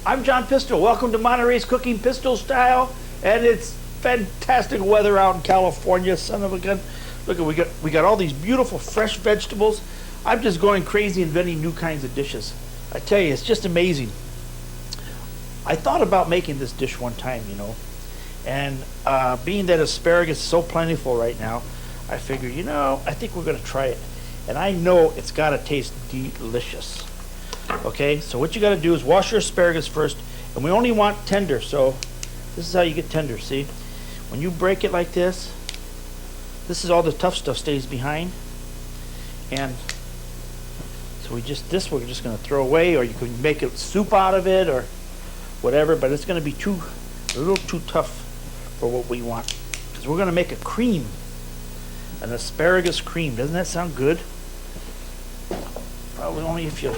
I'm John Pisto. Welcome to Monterey's Cooking Pisto Style, and it's fantastic weather out in California. Son of a gun! Look, we got all these beautiful fresh vegetables. I'm just going crazy inventing new kinds of dishes. I tell you, it's just amazing. I thought about making this dish one time, and being that asparagus is so plentiful right now, I figured, I think we're going to try it, and I know it's got to taste delicious. Okay, so what you got to do is wash your asparagus first, and we only want tender, so this is how you get tender. See, when you break it like this is all the tough stuff stays behind, and so we're just going to throw away, or you can make a soup out of it or whatever, but it's going to be a little too tough for what we want, because we're going to make a cream, an asparagus cream. Doesn't that sound good? Probably only if you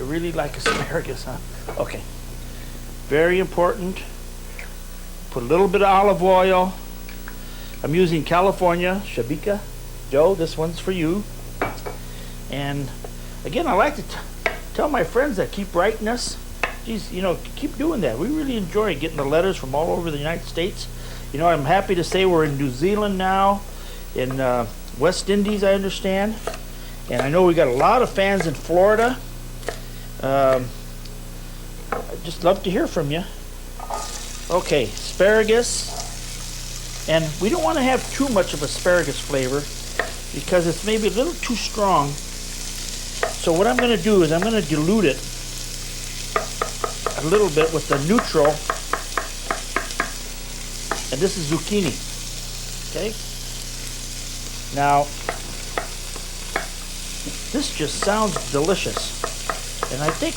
really like asparagus, huh? Okay. Very important. Put a little bit of olive oil. I'm using California Shabika. Joe, this one's for you. And again, I like to tell my friends that keep writing us. Geez, keep doing that. We really enjoy getting the letters from all over the United States. I'm happy to say we're in New Zealand now, in West Indies, I understand. And I know we got a lot of fans in Florida. I'd just love to hear from you. Okay, asparagus. And we don't want to have too much of asparagus flavor because it's maybe a little too strong. So what I'm going to do is I'm going to dilute it a little bit with the neutral. And this is zucchini. Okay? Now, this just sounds delicious. And I think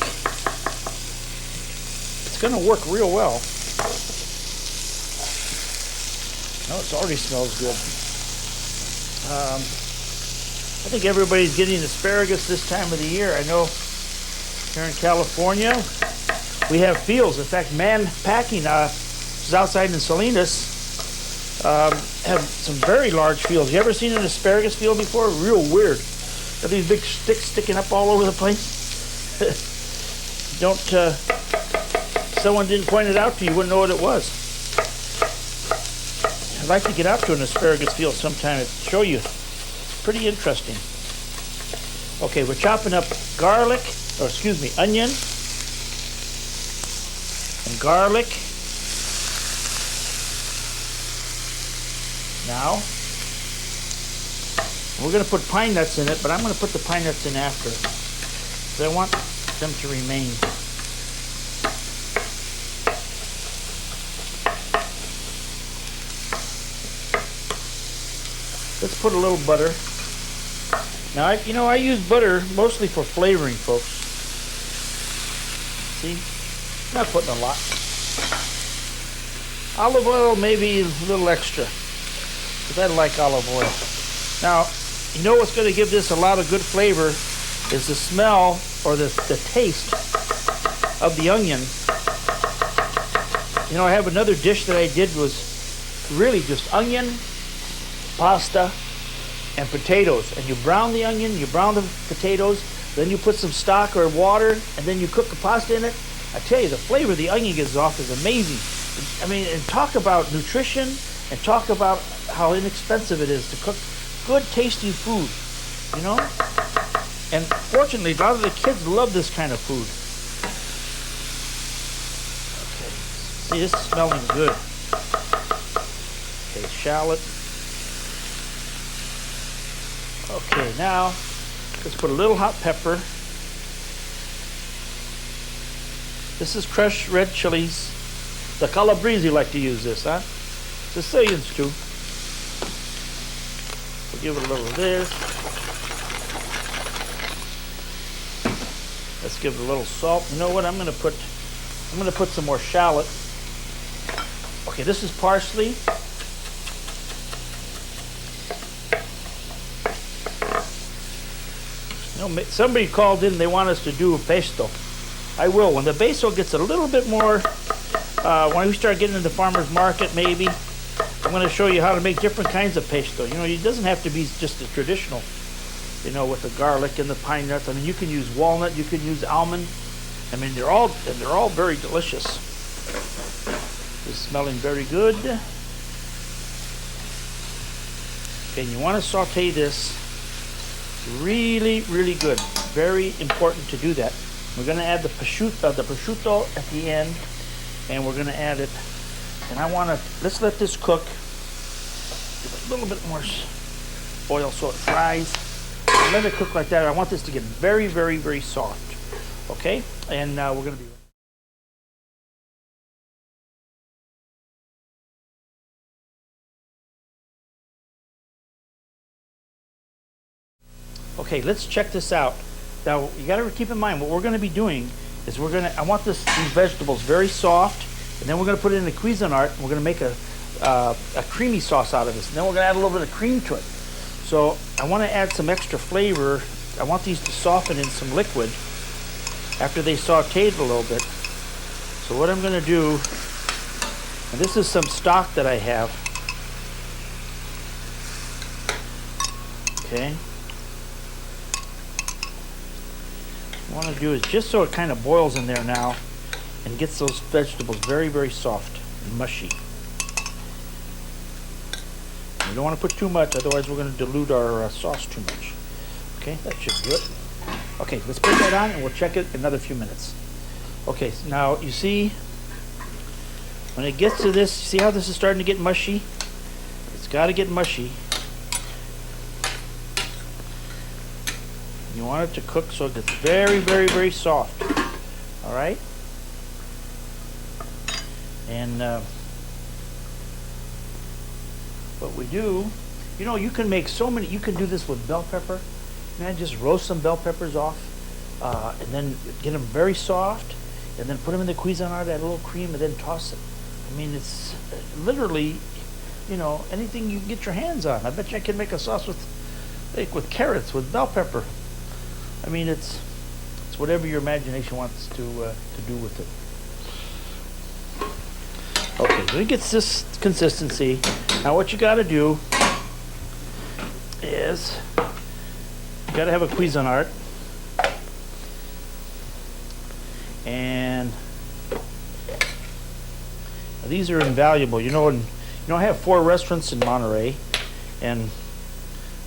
it's going to work real well. No, it already smells good. I think everybody's getting asparagus this time of the year. I know here in California, we have fields. In fact, Man Packing, which is outside in Salinas, have some very large fields. You ever seen an asparagus field before? Real weird. Got these big sticks sticking up all over the place. Someone didn't point it out to you, wouldn't know what it was. I'd like to get out to an asparagus field sometime and show you. It's pretty interesting. Okay, we're chopping up onion and garlic. Now, we're going to put pine nuts in it, but I'm going to put the pine nuts in after. So I want them to remain. Let's put a little butter. Now, I use butter mostly for flavoring, folks. See? Not putting a lot. Olive oil, maybe a little extra, because I like olive oil. Now, what's going to give this a lot of good flavor is the smell or the taste of the onion. I have another dish that I did was really just onion, pasta, and potatoes. And you brown the onion, you brown the potatoes, then you put some stock or water, and then you cook the pasta in it. I tell you, the flavor the onion gives off is amazing. I mean, and talk about nutrition, and talk about how inexpensive it is to cook good tasting food, And fortunately, a lot of the kids love this kind of food. Okay, see, this is smelling good. Okay, shallot. Okay, now let's put a little hot pepper. This is crushed red chilies. The Calabrese like to use this, huh? Sicilians too. We'll give it a little of this. Let's give it a little salt. You know what? I'm gonna put some more shallot. Okay, this is parsley. Somebody called in, they want us to do a pesto. I will. When the basil gets a little bit more, when we start getting into the farmer's market, maybe, I'm going to show you how to make different kinds of pesto. It doesn't have to be just the traditional, with the garlic and the pine nuts. I mean, you can use walnut, you can use almond, I mean, they're all very delicious. It's smelling very good. Okay, and you want to saute this really, really good. Very important to do that. We're going to add the prosciutto at the end, and we're going to add it. And let's let this cook. Give it a little bit more oil so it fries. Let it cook like that. I want this to get very, very, very soft. Okay, and we're going to be. Okay, let's check this out. Now you got to keep in mind what we're going to be doing is I want these vegetables very soft, and then we're going to put it in the Cuisinart, and we're going to make a creamy sauce out of this. And then we're going to add a little bit of cream to it. So I want to add some extra flavor. I want these to soften in some liquid after they sauteed a little bit. So what I'm going to do, and this is some stock that I have. Okay. What I want to do is just so it kind of boils in there now and gets those vegetables very, very soft and mushy. You don't want to put too much, otherwise we're going to dilute our sauce too much. Okay, that should do it. Okay, let's put that on and we'll check it in another few minutes. Okay, so now you see, when it gets to this, see how this is starting to get mushy? It's got to get mushy. You want it to cook so it gets very, very, very soft. All right? And what we do, you can make so many, you can do this with bell pepper. Man, just roast some bell peppers off and then get them very soft and then put them in the Cuisinart, add a little cream, and then toss it. I mean, it's literally, anything you can get your hands on. I bet you I can make a sauce with carrots, with bell pepper. I mean, it's whatever your imagination wants to do with it. Okay, so it gets this consistency. Now what you got to do is you got to have a Cuisinart, and these are invaluable. I have 4 restaurants in Monterey, and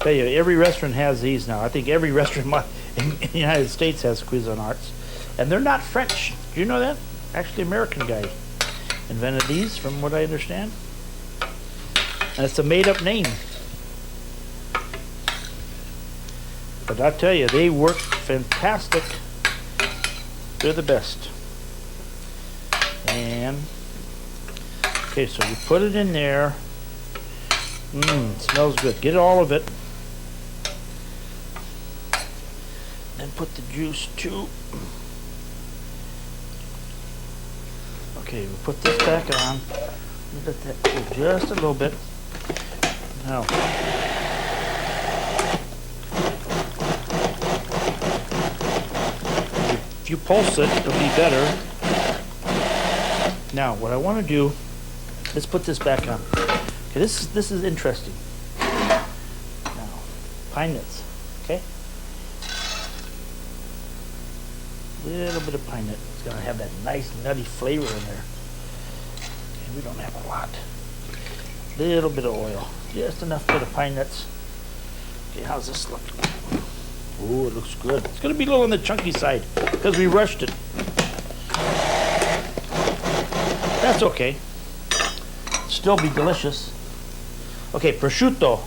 I tell you, every restaurant has these now. I think every restaurant in the United States has Cuisinarts, and they're not French. Do you know that? Actually, American guy invented these, from what I understand. And it's a made-up name. But I tell you, they work fantastic. They're the best. And okay, so you put it in there. It smells good. Get all of it. Then put the juice too. Okay, we'll put this back on. Let that cool just a little bit. Now, if you pulse it, it'll be better. Now, what I want to do, let's put this back on. Okay, this is interesting. Now, pine nuts. Okay, little bit of pine nut. It's gonna have that nice nutty flavor in there. Okay, we don't have a lot. Little bit of oil, just enough for the pine nuts. Okay, how's this look? Oh, it looks good. It's gonna be a little on the chunky side because we rushed it. That's okay. Still be delicious. Okay, prosciutto.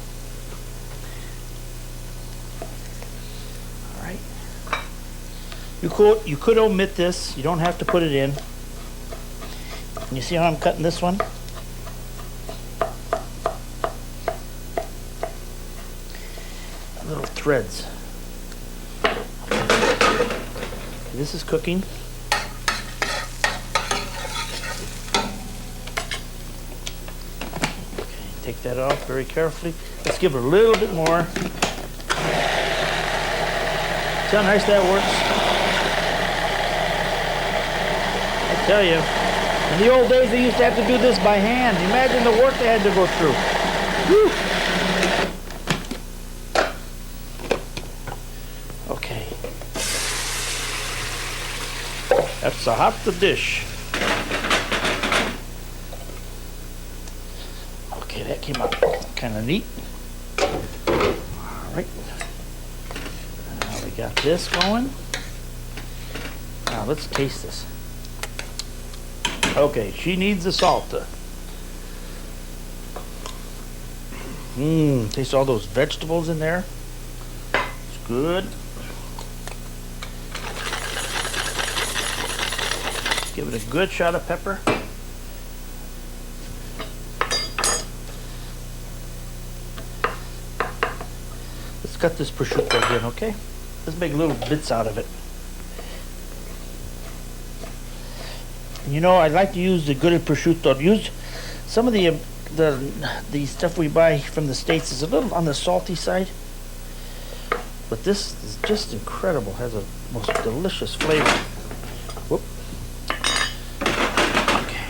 All right. You could omit this. You don't have to put it in. You see how I'm cutting this one? Little threads. This is cooking. Take that off very carefully. Let's give it a little bit more. See how nice that works? I tell you, in the old days they used to have to do this by hand. Imagine the work they had to go through. Whew. Okay. So hot the dish. Okay, that came out kind of neat. All right. Now we got this going. Now let's taste this. Okay, she needs the salt. Taste all those vegetables in there. It's good. Give it a good shot of pepper. Let's cut this prosciutto again, okay? Let's make little bits out of it. You know, I like to use the good prosciutto. Use some of the stuff we buy from the States is a little on the salty side, but this is just incredible. Has a most delicious flavor. Whoop. Okay.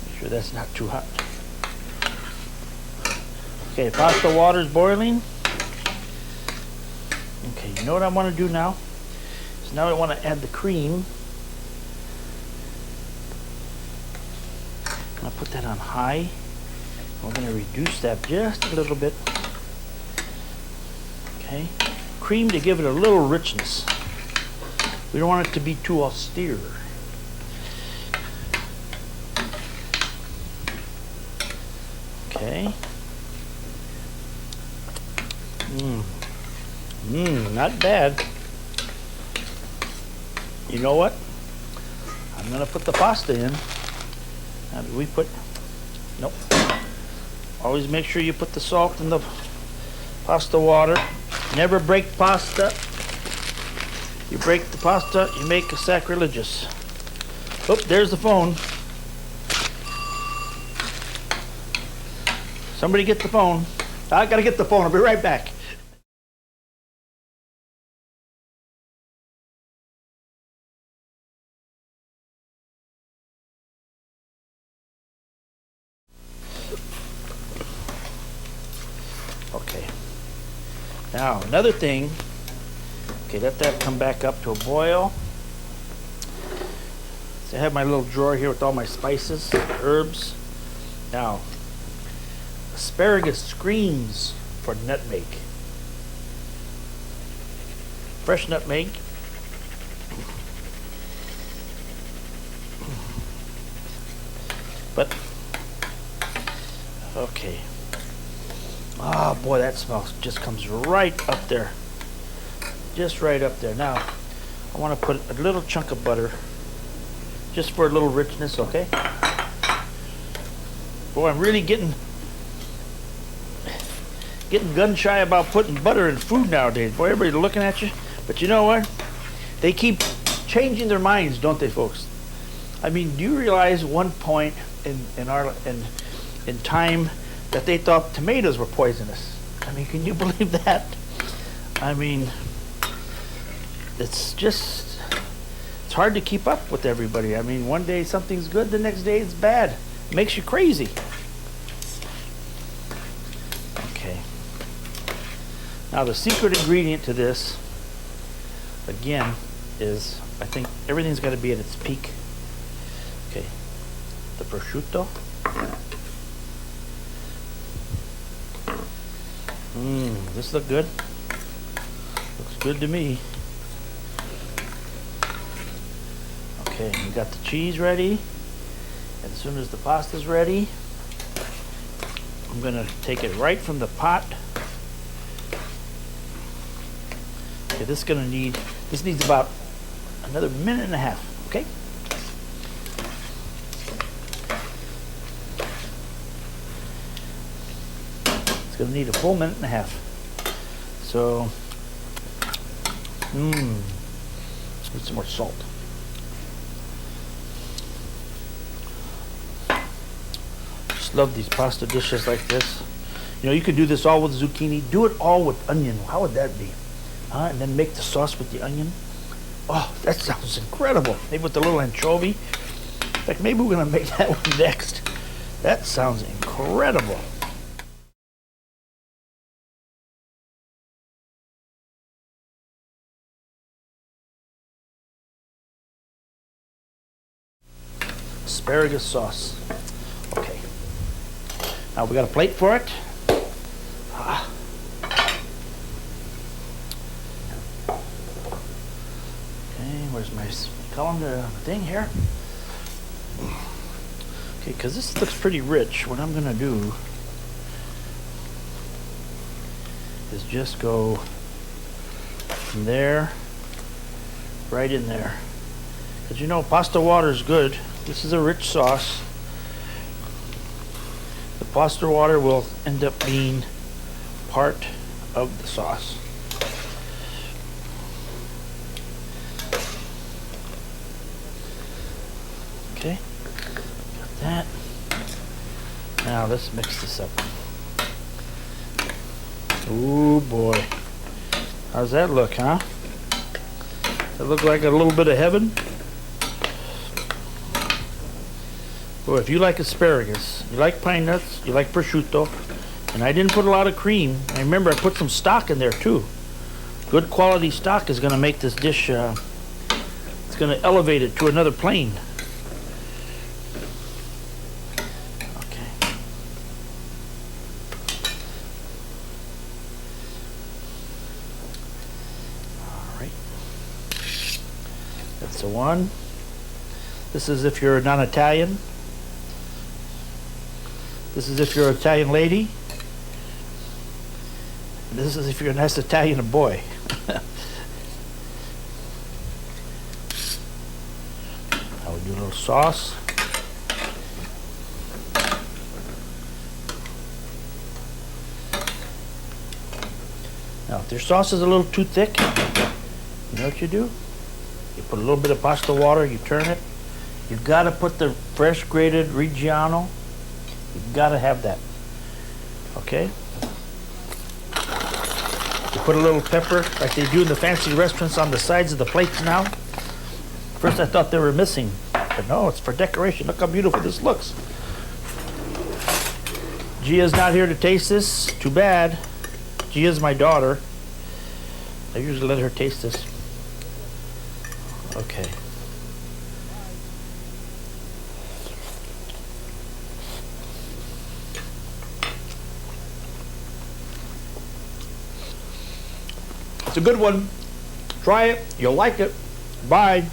Make sure that's not too hot. Okay, pasta water is boiling. Okay, you know what I want to do now? So now I want to add the cream. I'll put that on high. We're going to reduce that just a little bit. Okay. Cream to give it a little richness. We don't want it to be too austere. Okay. Not bad. You know what? I'm going to put the pasta in. Now, did we put? Nope. Always make sure you put the salt in the pasta water. Never break pasta. You break the pasta, you make a sacrilegious. Oh, there's the phone. Somebody get the phone. I gotta get the phone. I'll be right back. Okay. Now, another thing. Okay, let that come back up to a boil. So I have my little drawer here with all my spices, herbs. Now, asparagus screams for nutmeg. Fresh nutmeg. But, okay. Oh boy, that smell just comes right up there. Just right up there. Now, I want to put a little chunk of butter just for a little richness, okay? Boy, I'm really getting gun shy about putting butter in food nowadays. Boy, everybody's looking at you. But you know what? They keep changing their minds, don't they, folks? I mean, do you realize one point in time that they thought tomatoes were poisonous? I mean, can you believe that? I mean, it's hard to keep up with everybody. I mean, one day something's good, the next day it's bad. It makes you crazy. Okay. Now the secret ingredient to this, again, is I think everything's got to be at its peak. Okay. The prosciutto. This look good. Looks good to me. Okay, we got the cheese ready. As soon as the pasta's ready, I'm gonna take it right from the pot. Okay, this needs about another minute and a half, okay? It's gonna need a full minute and a half. So, let's put some more salt. Just love these pasta dishes like this. You know, you could do this all with zucchini. Do it all with onion. How would that be? And then make the sauce with the onion. Oh, that sounds incredible. Maybe with a little anchovy. In fact, maybe we're gonna make that one next. That sounds incredible. Asparagus sauce. Okay. Now we got a plate for it. Okay, where's my colander thing here? Okay, because this looks pretty rich, what I'm gonna do is just go from there right in there. Because you know, pasta water is good. This is a rich sauce. The pasta water will end up being part of the sauce. Okay, got that. Now let's mix this up. Oh boy. How's that look, huh? Does that look like a little bit of heaven? Boy, if you like asparagus, you like pine nuts, you like prosciutto, and I didn't put a lot of cream. I remember I put some stock in there too. Good quality stock is going to make this dish, it's going to elevate it to another plane. That's the one. This is if you're non-Italian. This is if you're an Italian lady. This is if you're a nice Italian boy. Now we do a little sauce. Now if your sauce is a little too thick, you know what you do? You put a little bit of pasta water, you turn it. You've got to put the fresh grated Reggiano. You've got to have that. Okay? You put a little pepper, like they do in the fancy restaurants, on the sides of the plates now. First I thought they were missing, but no, it's for decoration. Look how beautiful this looks. Gia's not here to taste this. Too bad. Gia's my daughter. I usually let her taste this. Okay. It's a good one. Try it. You'll like it. Bye.